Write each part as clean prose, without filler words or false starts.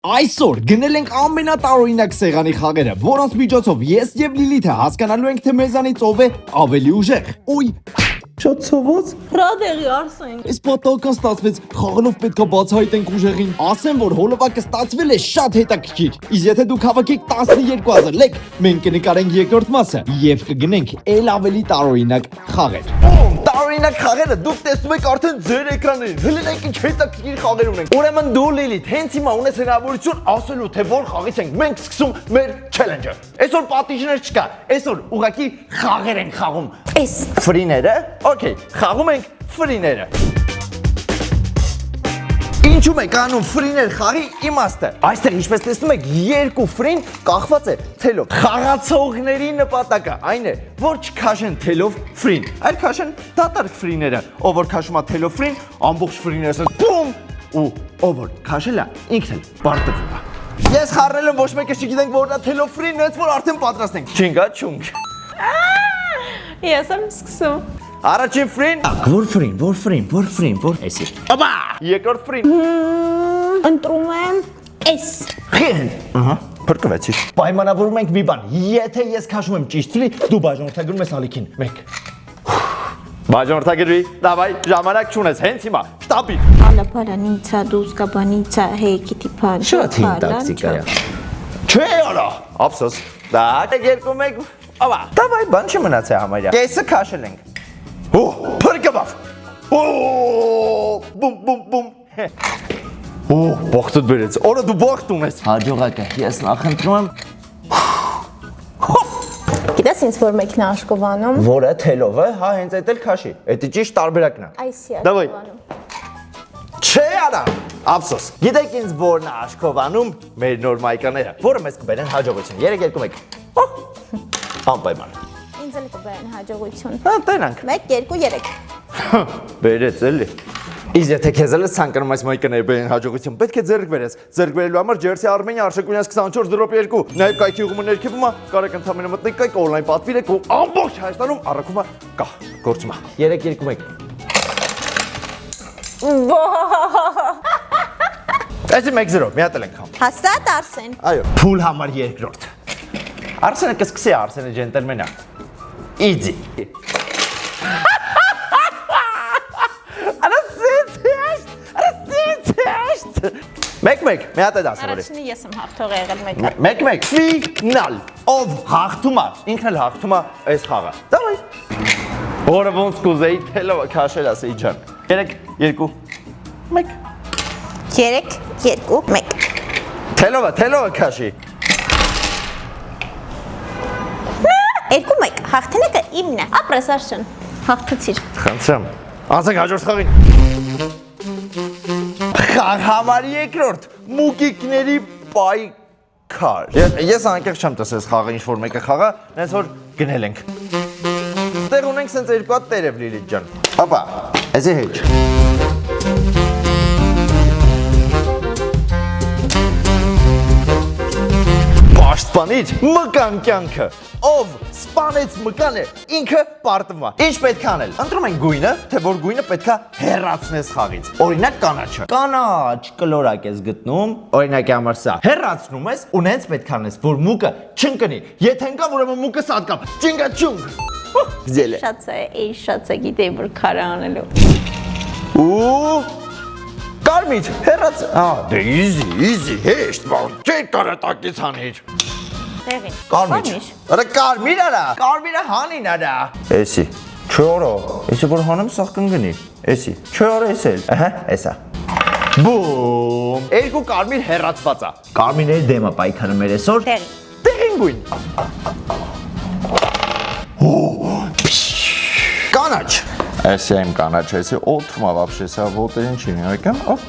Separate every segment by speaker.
Speaker 1: Այսօր գնել ենք ամենատարօրինակ սեղանի խաղերը, որոնց միջոցով ես եւ Լիլիթը հասկանալու ենք, թե մեզանից ով է ավելի ուժեղ։ Ոյ, շատ ցավոց։
Speaker 2: Ռադերի Արսեն։
Speaker 1: Այս պատահական ստացվեց, խաղալով պետքա բացահայտենք ուժեղին։ Ասեմ, որ հոլովակը ստացվել է շատ հետաքրքիր։ Իսկ եթե դուք հավաքեք 12000 լեկ, մենք կնկարենք երկրորդ մասը եւ կգնենք ել ավելի տարօրինակ խաղեր։
Speaker 3: Տարօրինակ խաղերը դուք տեսնում եք արդեն ձեր էկրաններին։ Հլինեք ինչ հետաքրքիր խաղեր ունենք։ Ուրեմն դու Լիլիթ, հենց հիմա ունես հնարավորություն ասելու, թե որ խաղից ենք մենք սկսում մեր challenge-ը։ Այսօր պատիժներ չկա, այսօր ուղղակի խաղեր ենք խաղում։
Speaker 2: Էս
Speaker 3: Ֆրիները, օքեյ, խաղում ենք ֆրիները։ Ինչու ենք անում ֆրիներ խաղի իմաստը։ Այստեղ ինչպես տեսնում եք, երկու ֆրին կախված է թելով։ Խաղացողների նպատակը այն է, որ չքաշեն թելով ֆրին, այլ քաշեն դատարկ ֆրիները։ Ով որ քաշում է թելով ֆրին, ամբողջ ֆրիները ասած բում, ու ով որ քաշել է, ինքն էլ պարտվում է։ Ես խառնել եմ, ոչ մեկը չգիտենք որն է թելով ֆրին, հենց որ արդեն պատրաստ ենք։ Չինգա չունգ։
Speaker 2: Ես եմ սկսում։
Speaker 3: Առաջին ֆրին, որ ֆրին, էսի։ Ապա, երկրորդ ֆրին։
Speaker 2: Ընտրում եմ էս։
Speaker 3: Խեն։ Ահա, փրկվեցի։ Պայմանավորում ենք մի բան։ Եթե ես քաշում եմ ճիշտ ֆրի, դու բաժանորդագրում ես ալիքին։ 1։ Բաժանորդագրի, դավայ, ժամանակ չունես, հենց հիմա, շտապի։
Speaker 2: Ալա պալանիցա, դուսկա բանիցա, հեյքիթի պան։
Speaker 3: Շատ հին տակտիկա է։ Չէ, արա, ափսոս։ Դա երկու մեկ, ավա։ Դավայ, բան չմնաց է համարյա։ Կեսը քաշել ենք։ Օ, փրկվավ։ Օ, բում։ Օ, բախտդ բերեց։ Օրա դու բախտ ունես։ Հաջողակը, ես նախընտրում եմ։
Speaker 2: Գիտես ինձ որ մեկն է աշկովանում։
Speaker 3: Որը թելովը, հա, հենց այդ էլ քաշի։ Դա ճիշտ տարբերակն է։
Speaker 2: Այսի է
Speaker 3: Դավայ։
Speaker 2: աշկովանում։
Speaker 3: Չէ, արա, ափսոս։ Գիտեք ինձ որն է աշկովանում մեր նոր մայկաները, որը մեզ կբերեն հաջողություն։ 3-2-1։ Անպայման։
Speaker 2: Ինձ էլ կբերեն հաջողություն։
Speaker 3: Հա, տենանք։
Speaker 2: 1 2 3։
Speaker 3: Բերեց էլի։ Իսկ եթե քեզ էլ ցանկանում այս մայկաները բերեն հաջողություն, պետք է ձեռք բերես։ Ձեռք բերելու համար Ջերսի Արմենիա Արշակունյաց 24.2։ Նաև կայքի ուղումը ներքևում է, կարող եք ընդհանրապես մտնեք կայք, օնլայն պատվիրեք ու ամբողջ Հայաստանում առաքումը կա, գործում է։ 3-2-1։ Այսի 1-0, մի հատ էլ ենք խաղում։
Speaker 2: Հաստատ Արսեն։
Speaker 3: Այո, փուլ համար երկրորդ։ Արսենը կսկսի, Արսենը ջենտլմեն է։ Easy։ Մեկ, մի հատ է դասավորի։
Speaker 2: Առաջինը ես եմ հաղթող եղել մեկը։
Speaker 3: 1-1, ֆինալ։ Ով հաղթում է, ինքն էլ հաղթում է այս խաղը։ Դավայ։ Որը ոնց կուզեի թելովը քաշել ասեի ջան։ 3-2-1։
Speaker 2: 3 2 1։
Speaker 3: Թելովը քաշի։
Speaker 2: 2 1 հաղթանակը իմն է։ Ապրես Արսեն։ Հաղթեցիր։
Speaker 3: Խնդրեմ։ Անցեք հաջորդ խաղին։ Խաղ համար երկրորդ մուկիկների պայքար։ Ես անկեղծ չեմ տեսել խաղը ինչ որ մեկը խաղա, հենց որ գնել ենք։ Տեղ ունենք սենց երկու հատ տերև Լիլիթ ջան։ Հապա, էսի հեչ։ Պաշտպանիչ մկան կյանքը։ Ով սպանեց մկանը, ինքը պարտվում է։ Ինչ պետք է անել։ Ընտրում ենք գույնը, թե որ գույնը պետքա հեռացնես խաղից։ Օրինակ կանաչը։ Կանաչ կլորակ ես գտնում, օրինակի համար սա։ Հեռացնում ես ու նենց պետք է անես, որ մուկը չընկնի։ Եթե ընկա, ուրեմն մուկը սատկա։ Չինգա չունգ։ Գզել է։
Speaker 2: Շատ է գիտեի որ քարը անելու։
Speaker 3: Ու կարմիր, հեռաց։ Դե easy, հեշտ բան։ Չէ կարատակից հանիր։
Speaker 2: Տեղին։
Speaker 3: Կարմիր։ Արա կարմիր արա։ Կարմիրը հանին արա։ Էսի։ Չորո։ Էսի որ հանեմ սա կընկնի։ Էսի։ Չորո էս էլ։ Ահա, էսա։ Բում։ Երկու կարմիր հեռացված է։ Կարմիրների դեմը պայքարը մեր այսօր։
Speaker 2: Տեղին։
Speaker 3: Տեղին գույն։ Կանաչ։ Էսի եմ կանաչ, էսի օթում է вообще, սա ոտերին չի նայական։ Օպ։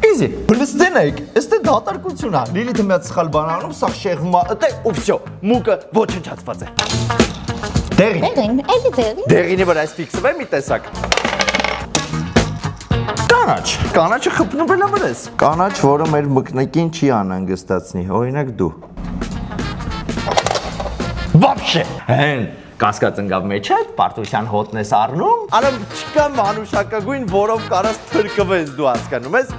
Speaker 3: Easy. Բլստենեք, էստե դատարկություն է։ Լիլիթը մի հատ սխալ բան անում, սա շեղվում է, դե ու վсё, մուկը ոչնչացված է։ Դեղին։
Speaker 2: Էլի տեղին։
Speaker 3: Դեղինի վրա էս ֆիքսվե մի տեսակ։ Կանաչը խփնվել է վրես։ Կանաչ, որը մեր մկնիկին չի անհանգստացնի, օրինակ դու։ Вообще։ Հեն կասկած ընկավ մեջը, պարտության հոտն ես առնում։ Արա չկա մանուշակագույն, որով կարաս թրկվես դու հասկանում ես։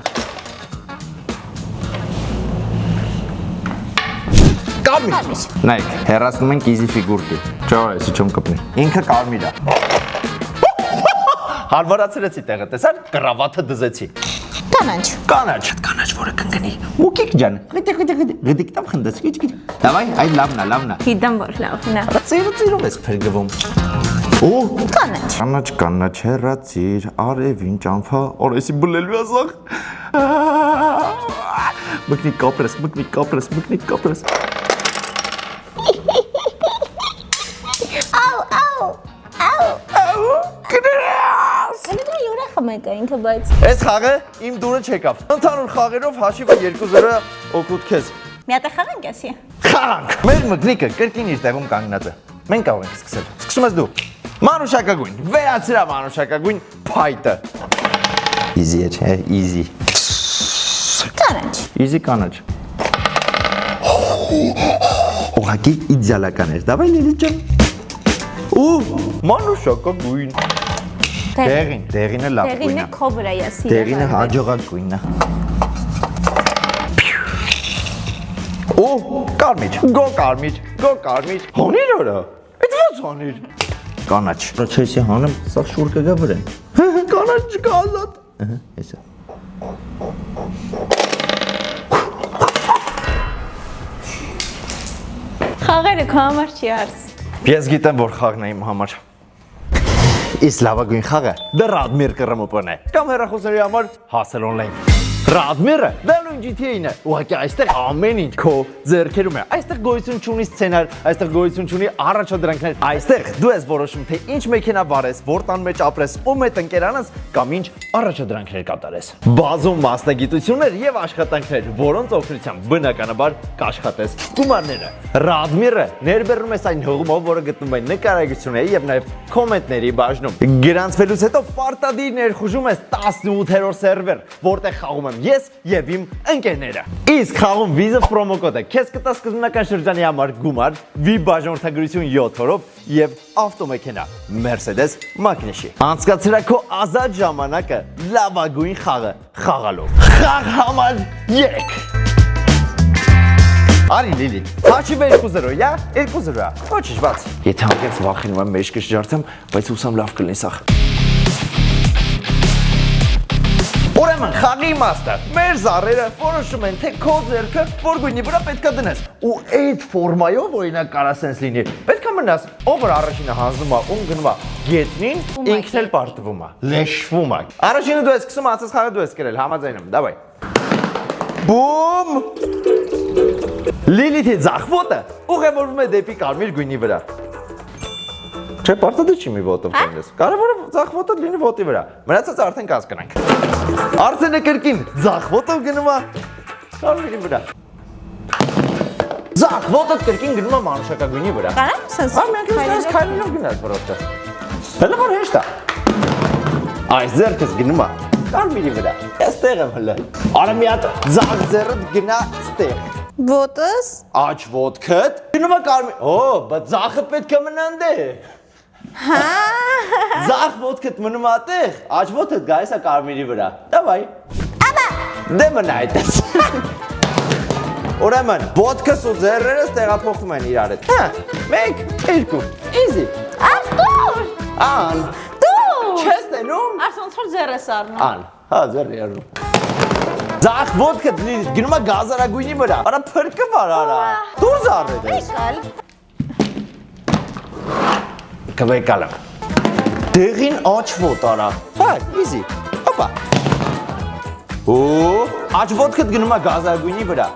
Speaker 3: Կարմիր։
Speaker 2: Կարմիր։
Speaker 3: Նայեք, հեռացնում ենք easy ֆիգուրկի։ Չէ, էսի չեմ կպնի։ Ինքը կարմիր է։ Հարմարացրեցի տեղը, տեսար, կրավաթը դզեցի։
Speaker 2: Կանաչ։
Speaker 3: Կանաչ, որը կընկնի։ Մուկիկ ջան, գդիկ տամ խնդես, քիչ։ Դավայ, այ լավնա։
Speaker 2: Գիտեմ որ լավն է։
Speaker 3: Ծիրով ես փրկվում։ Օ,
Speaker 2: Կանաչ։
Speaker 3: կանաչ հեռացիր, արևին ճամփա, օրեսի բլելու ասախ։ Մկնի կապրես։
Speaker 2: Դու յուրախը մեկը ինքը բայց։
Speaker 3: Այս խաղը իմ դուրը չեկավ։ Ընդհանուր խաղերով հաշիվը 2-0 օգուտ քեզ։
Speaker 2: Մի հատ խաղանք ասի։
Speaker 3: Խաղանք։ Մեր մկնիկը կրկին իր տեղում կանգնած է։ Մենք կարող ենք սկսել։ Սկսում ես դու։ Մանուշակագույն, վերացրա մանուշակագույն փայտը։ Easy է, չէ, easy։
Speaker 2: Կանաչ։
Speaker 3: Easy կանաչ։ Ուղղակի իդեալական էր։ Դավայ Լիլի ջան։ Ու մանուշակագույն։ Դեղինը լավ գույնը։
Speaker 2: Դեղինը քո վրա է սիրել։
Speaker 3: Դեղինը հաջողակ գույնը։ Օ, կարմիր, գո կարմիր։ Հոնիր որա։ Այդ ո՞նց հոնիր։ Կանաչ։ Պրոցեսի հանեմ, սա շուր կգա վրան։ Կանաչ չկա ազատ։ Հեսա։
Speaker 2: Խաղերը քո համար չի արս։
Speaker 3: Ես գիտեմ, որ խաղն է իմ համար։ Իս լավագույն խաղը դա Ռադմիր կռմոպն է։ Կամ հեռախոսների համար հասել օնլայն։ Ռադմիրը դա նույն GTA-ն է։ Ուղղակի այստեղ ամեն ինչ քո ձեռքերում է։ Այստեղ գոյություն չունի սցենար, այստեղ գոյություն չունի առաջադրանքներ։ Այստեղ դու ես որոշում, թե ինչ մեքենա վարես, որ տան մեջ ապրես, ում հետ ընկերանաս կամ ինչ առաջադրանքներ կատարես։ Բազում մասնագիտություններ եւ աշխատանքներ, որոնց օգնությամբ բնականաբար կաշխատես գումարները։ Ռադմիրը ներբեռնում ես այն հողմով, որը գտնվում է նկարագրությունների եւ նաեւ կոմենտների բաժնում։ Գրանցվելուց հետո պարտադիր ներխուժում ես 18-րդ սերվեր, որտեղ խաղում եմ ես եւ իմ ընկերները։ Իսկ խաղում Visa promo կոդը քեզ կտա սկզբնական շրջանի համար գումար, VIP բաժանորդագրություն 7 օրով եւ ավտոմեքենա Mercedes Magnus-ի։ Անցկացրա քո ազատ ժամանակը լավագույն խաղը խաղալով։ Խաղ համար 3։ Արի Լիլի, հաշիվը 2-0, յա? 2-0։ Ոչինչ, բաց։ Եթե անկեղծ վախենում եմ մեջ կշջարդեմ, բայց հուսամ լավ կլինի սա։ Ուրեմն խաղի իմաստը, մեր զառերը որոշում են, թե քո ձեռքը որ գույնի վրա պետքա դնես։ Ու այդ ֆորմայով օրինակ կարա սենց լինի։ Պետքա մնաս, ով որ առաջինը հանձնում է, ում գնում է գետնին, ինքն էլ պարտվում է, լեշվում է։ Առաջինը դու ես սկսում, ասես խաղը դու ես կրել, համաձայն եմ, դավայ։ Բում։ Լիլիթի ձախվոտը ուղևորվում է դեպի կարմիր գույնի վրա։ Չէ, պարտադիր չի մի ոտով կենես։ Կարևորը ձախվոտը լինի ոտի վրա։ Մնացած արդեն կասկրանք։ Արսենը կրկին ձախվոտով գնում է կարմիրի վրա։ Ձախվոտը կրկին գնում է մանուշակագույնի վրա։
Speaker 2: Կարամ սենց։
Speaker 3: Մենք ես քայլելով գնաց պրոստը։ Հələ որ հեշտ է։ Այս ձեռքս գնում է կարմիրի վրա։ Այստեղ եմ հələ։ Արա մի հատ ձախ ձեռդ գնա ստեղ։
Speaker 2: Ոտս։
Speaker 3: Աչ ոտքդ գնում է կարմիր։ Օ, բայց ձախը պետք է մնան դե։
Speaker 2: Հա։
Speaker 3: Ձախ ոտքդ մնում է այդտեղ, աչ ոտքդ գայս է կարմիրի վրա։ Դավայ։
Speaker 2: Աբա։
Speaker 3: Դե մնա այդպես։ Ուրեմն, ոտքս ու ձեռերս տեղափոխվում են իրար հետ։ Հա, 1, 2, easy։
Speaker 2: Աստուր։
Speaker 3: Ան։
Speaker 2: Դու։
Speaker 3: Չես տենում։
Speaker 2: Արս ոնց որ ձեռս առնում։
Speaker 3: Ան։ Հա, ձեռի առնում։ Ձախ ոտքդ գնում է գազարագույնի վրա։ Արա փրկը վար արա։ Դուրս առել ես։
Speaker 2: Եկալ։
Speaker 3: Կվեկալը։ Դեղին աչ ոտ արա։ Հա, easy։ Հոպա։ Ու աչ ոտքդ գնում է գազարագույնի վրա։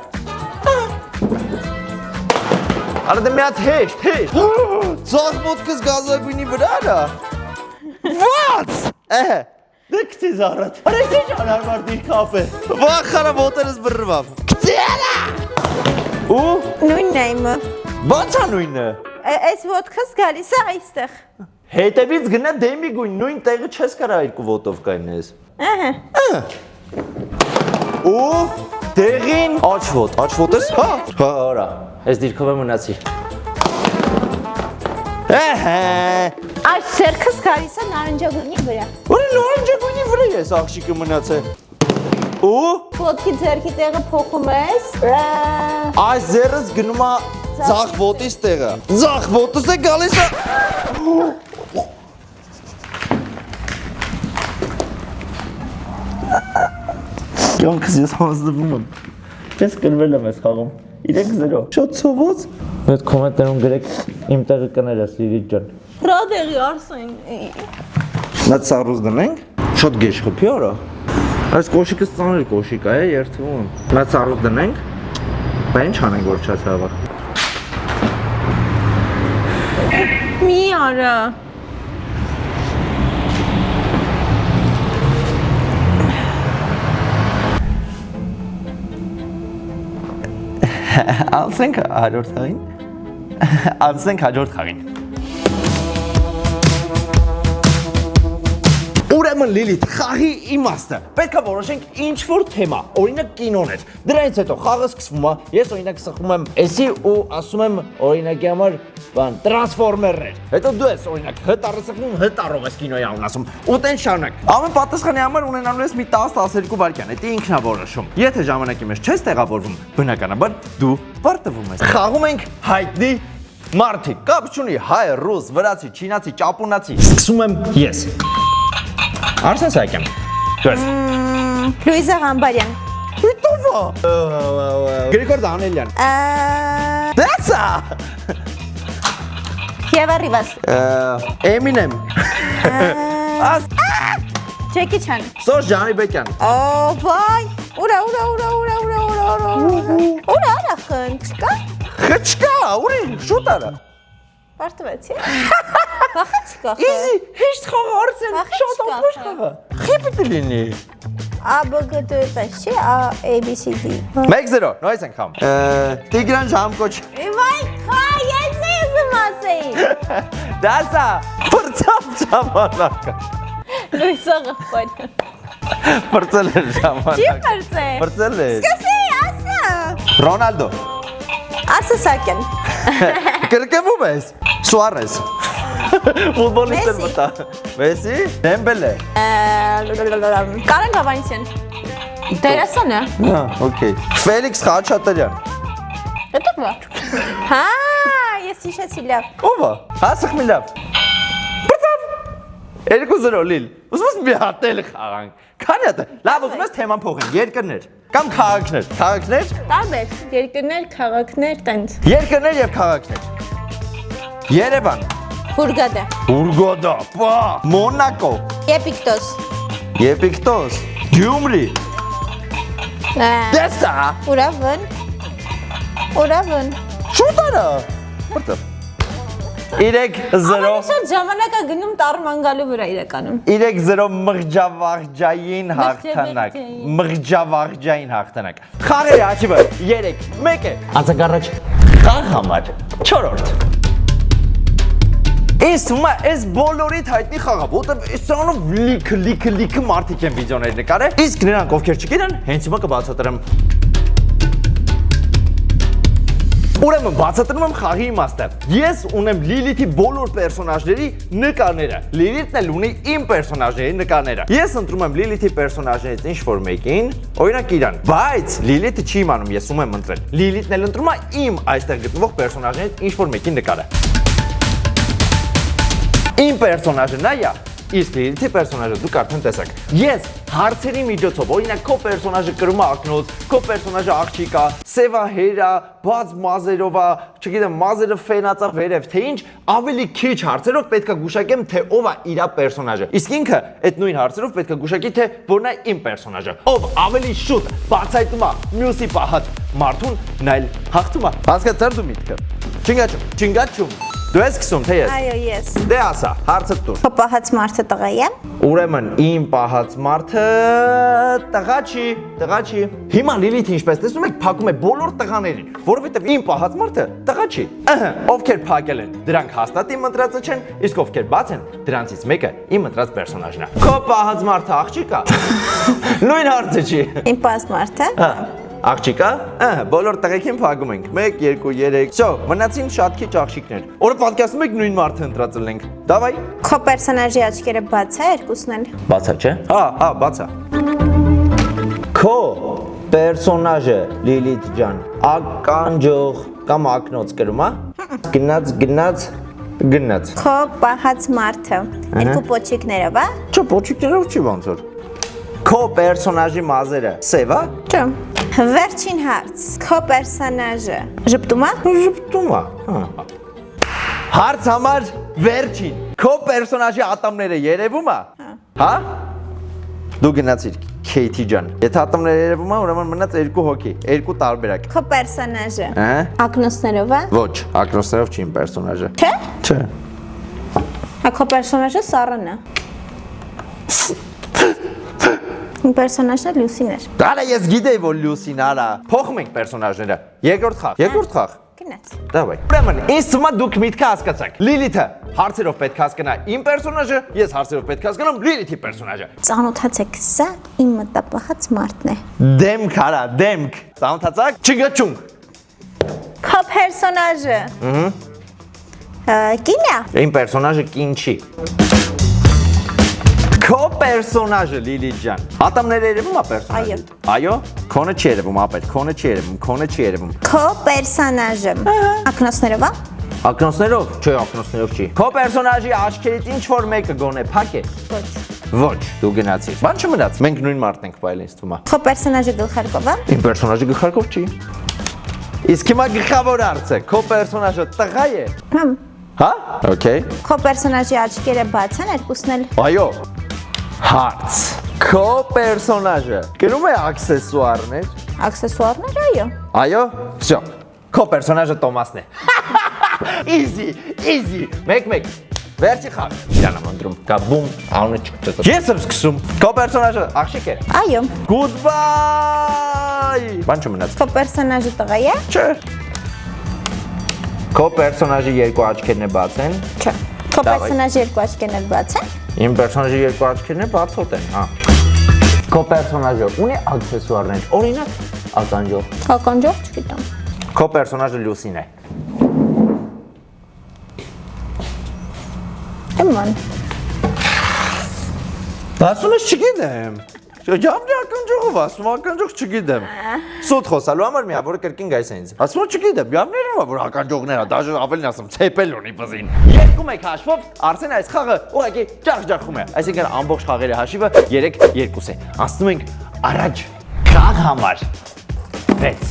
Speaker 3: Արա դե մի հատ հեշտ։ Ձախ ոտքս գազարագույնի վրա արա։ What? Դեքցիզ առատ։ Արա ես ինչ անարմար դիր կապ է։ Վախարա ոտերս բռրվավ։ Կցիարա։ Ու
Speaker 2: Նույնն է իմը։
Speaker 3: Բացա նույնը։
Speaker 2: Այս ոտքս գալիս է այստեղ։
Speaker 3: Հետևից գնա դեմի գույն, նույն տեղը չես կարա երկու ոտով կայնես։
Speaker 2: Ահա։
Speaker 3: Ու դեղին աչ ոտես։ Հա, հա, արա։ Ես դիրքով եմ մնացի։
Speaker 2: Այս սերքս գալիս է նարնջագույնի վրա։
Speaker 3: Որի նարնջագույնի վրա ես աղջիկը մնացել։ Ու
Speaker 2: Ոտքի ձեռքի տեղը փոխում ես։
Speaker 3: այս ձեռս գնում է Ձախ ոտից տեղը։ Ձախ ոտս է գալիս է։ Կյանքս ես հանձնվում եմ։ Ես կրվել եմ այս խաղում։ 3-0։ Շատ ցոված։ Այդ կոմենտներում գրեք իմ տեղը կներես Լիլիթ ջան։
Speaker 2: Ռադերի Արսեն։
Speaker 3: Նա ծառուզ դնենք։ Շատ գեշ խփի արա։ Այս կոշիկը ծանր կոշիկ է, երթվում։ Նա ծառուզ դնենք։ Բա ինչ անենք որ չացավա։
Speaker 2: Մի արա։
Speaker 3: Անցենք հաջորդ խաղին։ Անցենք հաջորդ խաղին։ Ուրեմն Լիլիթ, խաղի իմաստը։ Պետք է որոշենք ինչ որ թեմա, օրինակ կինոն էր։ Դրանից հետո խաղը սկսվում է, ես օրինակ սխում եմ էսի ու ասում եմ օրինակի համար բան տրանսֆորմերներ։ Հետո դու ես օրինակ հտարը սխում, հտարով ես կինոյի անուն ասում։ Ու տեն շարունակ։ Ամեն պատասխանի համար ունենալու ես մի 10-12 վայրկյան, դա ինքն է որոշում։ Եթե ժամանակի մեջ չես տեղավորվում, բնականաբար դու պարտվում ես։ Խաղում ենք հայտնի մարդիկ։ Կապ չունի հայ, ռուս, վրացի, չինացի, ճապոնացի։ Սկսում եմ ես։ Արսեն Սահակյան։ Դու ես։
Speaker 2: Լուիզա Ղամբարյան։
Speaker 3: Հիտովա։ Գրիգոր Դանիելյան։ Դասա։
Speaker 2: Եվա Ռիվաս։
Speaker 3: Էմինեմ։
Speaker 2: Ջեկի Չան։
Speaker 3: Սորժ Ջանիբեկյան։
Speaker 2: Վայ։ Ուրա։ Ուրա արա խնչկա։
Speaker 3: Խչկա, ուրի, շուտ արա։
Speaker 2: Պարտվեցի։ Վախեցկա։
Speaker 3: Իզի, հեշտ խաղը Արսեն, շատ ապոշ խաղը։ Խի պիտի լինի։
Speaker 2: ABGD պես չի, ABCD։
Speaker 3: 1-0, նույնս ենք խամ։ Տիգրան Ժամկոչ։
Speaker 2: Վայ, խա, ես եմ ասեի։
Speaker 3: Դասա, պրծավ ժամանակը։
Speaker 2: Լուիզա Ղամբարյան։
Speaker 3: Պրծել էր ժամանակը։
Speaker 2: Չի պրծե։
Speaker 3: Պրծել էր։
Speaker 2: Սկսի, ասա։
Speaker 3: Ռոնալդո։
Speaker 2: Արսեն Սահակյան։
Speaker 3: Կրկևում ես։ Սուարես։ Ֆուտբոլիստ էր մտա։ Մեսի, Դեմբելե։
Speaker 2: Կարեն Գավանիսյան։ Դերասան է։
Speaker 3: Հա, օքեյ։ Ֆելիքս Խաչատրյան։
Speaker 2: Հետո բա։ Հա, ես հիշեցի լավ։
Speaker 3: Ո՞վ է։ Հա, սխմի լավ։ Պրծավ։ 2-0 Լիլ։ Ուզում ես մի հատ էլ խաղանք։ Քանի հատ։ Լավ, ուզում ես թեման փոխենք։ Երկրներ կամ քաղաքներ։ Քաղաքներ։
Speaker 2: Տարբեր երկրներ, քաղաքներ, տենց։
Speaker 3: Երկրներ եւ քաղաքներ։ Երևան։
Speaker 2: Հուրգադա։
Speaker 3: Ուրգոդա, պա, Մոնակո,
Speaker 2: Եփիկտոս։
Speaker 3: Եփիկտոս, Գյումրի, Դեսա,
Speaker 2: Ուրավն։
Speaker 3: շուտ արա։ Որտե՞ղ։ 3-0։
Speaker 2: Շատ ժամանակ է գնում տարմանգալու վրա իրականում։
Speaker 3: 3-0 մղջավաղջային հաղթանակ։ Մղջավաղջային հաղթանակ։ Խաղերի աչիվը 3-1 է։ Անցանք առաջ խաղ համար 4-րդ։ Ես թվում է այս բոլորիդ հայտնի խաղը, որտեղ այս սրանով լիքը մարդիկ են վիդեոներ նկարել, իսկ նրանք ովքեր չգիտեն, հենց հիմա կբացատրեմ։ Ուրեմն բացատրում եմ խաղի իմաստը։ Ես ունեմ Լիլիթի բոլոր պերսոնաժների նկարները։ Լիլիթն էլ ունի իմ պերսոնաժների նկարները։ Ես ընտրում եմ Լիլիթի պերսոնաժներից ինչ-որ մեկին, օրինակ իրան, բայց Լիլիթը չի իմանում ես ում եմ ընտրել։ Լիլիթն էլ ընտրում է իմ այստեղ գտնվող պերսոնաժներից ինչ-որ մեկի նկարը։ Իմ պերսոնաժը նա է, իսկ Լիլիթի պերսոնաժը դուք արդեն տեսաք։ Ես հարցերի միջոցով, օրինակ քո պերսոնաժը կրում է ակնոց, քո պերսոնաժը աղջիկ է, սև է, հեր է, բաց մազերով է, չգիտեմ, մազերը ֆենացա վերև, թե ինչ, ավելի քիչ հարցերով պետք է գուշակեմ, թե ով է իր պերսոնաժը։ Իսկ ինքը այդ նույն հարցերով պետք է գուշակի, թե որն է իմ պերսոնաժը։ Ով ավելի շուտ բացայտում է մյուսի պահած մարդուն, նա էլ հաղթում է։ Հասկացա՞ր դու միտքը։ Չինգաչում։ Դու ես սկսում, թե ես։
Speaker 2: Այո, ես։
Speaker 3: Դե ասա, հարցը տուր։
Speaker 2: Քո պահած մարդը տղա է։
Speaker 3: Ուրեմն իմ պահած մարդը տղա չի։ Հիմա Լիլիթը ինչպես տեսնում եք, փակում է բոլոր տղաներին, որովհետև իմ պահած մարդը տղա չի։ Ովքեր փակել են, դրանք հաստատ իմ ընտրածը չեն, իսկ ովքեր բաց են, դրանցից մեկը իմ ընտրած պերսոնաժն է։ Քո պահած մարդը աղջիկ է։ Նույն հարցը չի։
Speaker 2: Իմ պահած մարդը։
Speaker 3: Աղջիկա, բոլոր տղեկին փակում ենք։ 1, 2, 3։ Всё, մնացին շատ քիչ աղջիկներ։ Որը պատկասում եք նույն մարդը ընտրածել ենք։ Դավայ։
Speaker 2: Քո պերսոնաժի աչքերը բաց է, երկուսն էլ։
Speaker 3: Բացա, չէ։ Հա, բացա։ Քո պերսոնաժը Լիլիթ ջան ականջող կամ ակնոց կրում է գնաց
Speaker 2: Քո պահած մարդը երկու պոչիկներով, հա?
Speaker 3: Չէ, պոչիկներով չի ոնց որ Քո պերսոնաժի մազերը սև է
Speaker 2: Չէ։ Վերջին հարց։ Քո պերսոնաժը ժպտում է։
Speaker 3: Ժպտում է Հարց համար վերջին Քո պերսոնաժի ատամները երևում է Հա Դու գնացիր Քեյթի ջան Եթե ատամները երևում է ուրեմն մնաց երկու հոգի երկու տարբերակ
Speaker 2: Քո պերսոնաժը
Speaker 3: Ահա
Speaker 2: ակնոցներով է։
Speaker 3: Ոչ ակնոցներով չի իմ պերսոնաժը
Speaker 2: Չէ։
Speaker 3: Չէ
Speaker 2: Հա քո պերսոնաժը Սառն է։ Իմ պերսոնաժը Լուսին էր։
Speaker 3: Դարը ես գիտեի որ Լուսին արա Փոխում ենք պերսոնաժները Երկրորդ խաղ
Speaker 2: Գնաց։
Speaker 3: Դավայ Ուրեմն ինձ թվում է դուք միտքը հասկացաք Լիլիթը հարցերով պետք է հասկանա իմ պերսոնաժը ես հարցերով պետք է հասկանամ Լիլիթի պերսոնաժը
Speaker 2: Ծանոթացեք, սա իմ մտապահած մարդն է։
Speaker 3: Դեմք արա դեմք Ծանոթացաք չգճունք
Speaker 2: Քո պերսոնաժը։ Կին է։
Speaker 3: Իմ պերսոնաժը կին չի Քո պերսոնաժը Լիլիթ ջան Ատամները երևում է պերսոնաժը Այո Քոնը չի երևում ապեր քոնը չի երևում քոնը չի երևում
Speaker 2: Քո պերսոնաժը ակնոցներով է։
Speaker 3: Ակնոցներով չէ ակնոցներով չի Քո պերսոնաժի աչքերից ինչ որ մեկը գոնե փակ է
Speaker 2: Ոչ։
Speaker 3: Ոչ դու գնացիր Բան չմնաց մենք նույն մարդն ենք բայել ինձ թվում է
Speaker 2: Քո պերսոնաժը գլխարկով է։
Speaker 3: Իմ պերսոնաժը գլխարկով չի Իսկ հիմա գլխավոր հարցը քո պերսոնաժը տղա է Հա Okay
Speaker 2: Քո պերսոնաժի աչքերը բաց են երկուսն էլ։
Speaker 3: Այո Հարց Քո պերսոնաժը կրում է աքսեսուարներ
Speaker 2: Աքսեսուարներ, այո։
Speaker 3: Այո Всё Քո պերսոնաժը Տոմասն է Easy Մեկ Վերջի խաղ Իրանա մնդրում Կաբում Անունը չկտեց Ես եմ սկսում Քո պերսոնաժը աղջիկ է
Speaker 2: Այո։
Speaker 3: Goodbye Բան չմնաց
Speaker 2: Քո պերսոնաժը տղա է։
Speaker 3: Չէ Քո պերսոնաժի երկու աչքերն է բաց են
Speaker 2: Չէ։ Քո պերսոնաժի երկու աչքերն էլ բաց են։
Speaker 3: Իմ պերսոնաժի երկու աչքերն է բացոտ են, հա։ Քո պերսոնաժը ունի աքսեսուարներ, օրինակ ականջող։
Speaker 2: Ականջող չգիտեմ։
Speaker 3: Քո պերսոնաժը Լուսին է։
Speaker 2: Էման։
Speaker 3: Ասում ես չգիտեմ։ Ջամի ականջողով ասում ականջող չգիտեմ։ Սոտ խոսալու համար միա որ կրկին գայս է ինձ։ Ասում չգիտեմ, յավներով որ ականջողներ է, դաժե ավելին ասում ցեպել ունի բզին։ Երկու մեկ հաշվով Արսեն այս խաղը ուղղակի ջախջախում է։ Այսինքն ամբողջ խաղերի հաշիվը 3-2 է։ Անցնում ենք առաջ խաղ համար 6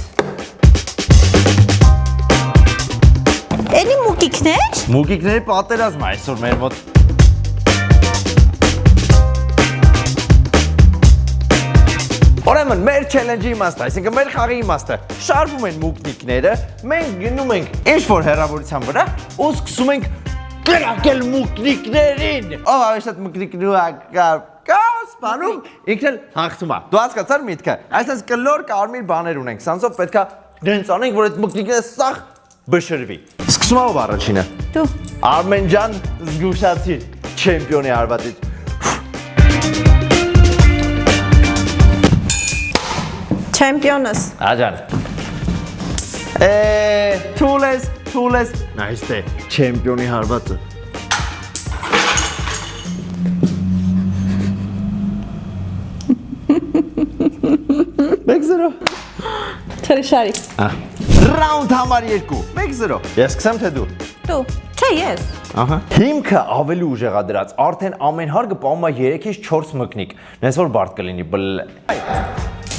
Speaker 2: Էլի մուկիկներ։
Speaker 3: Մուկիկների պատերազմ է այսօր մեր մոտ։ Ուրեմն մեր challenge-ի իմաստը, այսինքն մեր խաղի իմաստը, շարվում են մուկնիկները, մենք գնում ենք ինչ-որ հեռավորության վրա ու սկսում ենք կրակել մուկնիկներին։ Ով ավելի շատ մուկնիկներ կա, սպանում, ինքն էլ հաղթում է։ Դու հասկացար միտքը։ Այսինքն կլոր կարմիր բաներ ունենք, սրանցով պետքա դենց անենք, որ այդ մուկնիկները սաղ բշրվի։ Սկսում ով առաջինը։
Speaker 2: Դու։
Speaker 3: Արմեն ջան, զգուշացիր, չեմպիոնի արվածից։
Speaker 2: Չեմպիոնս։
Speaker 3: Աջան։ Թուլես, նայս թե չեմպիոնի հարվածը։ Մեկ զրո։
Speaker 2: Թրշարի։
Speaker 3: Ռաունդ համար 2, 1-0։ Ես սկսեմ թե դու։
Speaker 2: Դու։ Չէ, ես։
Speaker 3: Ահա։ Հիմքը ավելի ուժեղա դրած, արդեն ամեն հարգը պահում է 3-ից 4 մկնիկ։ Նես որ բարդ կլինի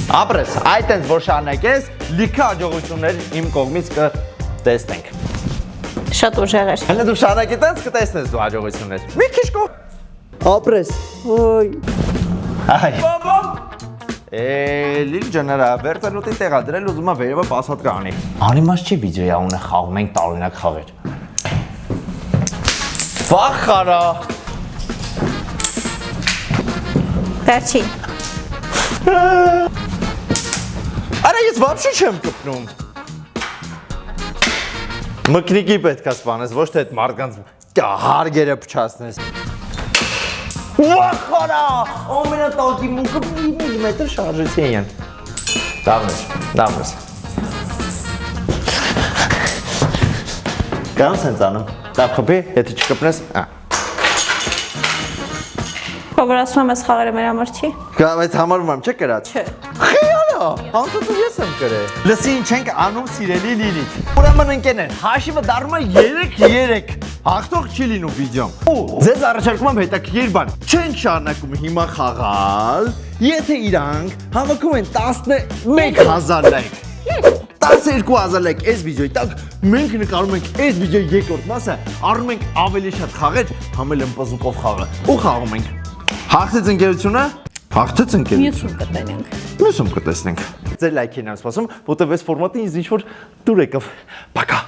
Speaker 3: Ապրես, այդ այնց որ շարունակես, լիքը աջողություններ իմ կողմից կտեսնենք։
Speaker 2: Շատ ուժեղ էր։
Speaker 3: Հələ դու շարունակի տենց կտեսնես դու աջողություններ։ Մի քիչ կո։ Ապրես։ Ոյ։ Այ։ Բաբամ։ Լիլ ջաները վերցնուտի տեղա դրել ուզում է վերևը պասատ կանի։ Անիմաց չի վիդեոյի անունը խաղում ենք տարօրինակ խաղեր։ Վախարա։
Speaker 2: Վերջին։
Speaker 3: Արա ես вообще չեմ կպնում։ Մկնիկի պետք է սպանես, ոչ թե այդ մարդկանց հարգերը փչացնես։ Վախարա, ամենատակի մուկը միլիմետր շարժեցի են։ Դավնես։ Կանց են ծանում։ Դավ խփի, եթե չկպնես,
Speaker 2: Ով որ ասում եմ այս խաղերը մեր համար չի։
Speaker 3: Կամ այդ համարում եմ, չէ կրած։
Speaker 2: Չէ։
Speaker 3: Խիալը Այո, անցած ես եմ գրել։ Լսին չենք անում սիրելի Լիլիթ։ Ուրեմն ընկերներ, հաշիվը դառնում է 3-3։ Հաղթող չի լինում վիդեոն։ Ու ձեզ առաջարկում եմ հետաքրքիր բան։ Չենք շարունակում հիմա խաղալ, եթե իրանք հավաքում են 11000 լայք։ 12000 լայք այս վիդեոյի տակ մենք նկարում ենք այս վիդեոյի երկրորդ մասը, առնում ենք ավելի շատ խաղեր, համել եմ պզուկով խաղը ու խաղում ենք։ Հաղթեց ընկերությունը, հաղթեց ընկերությունը։ Մյուսում կտեսնենք։ Ձեր լայքին եմ սպասում, որտեղ այս ֆորմատը ինձ ինչ որ դուր եկավ։ Պակա։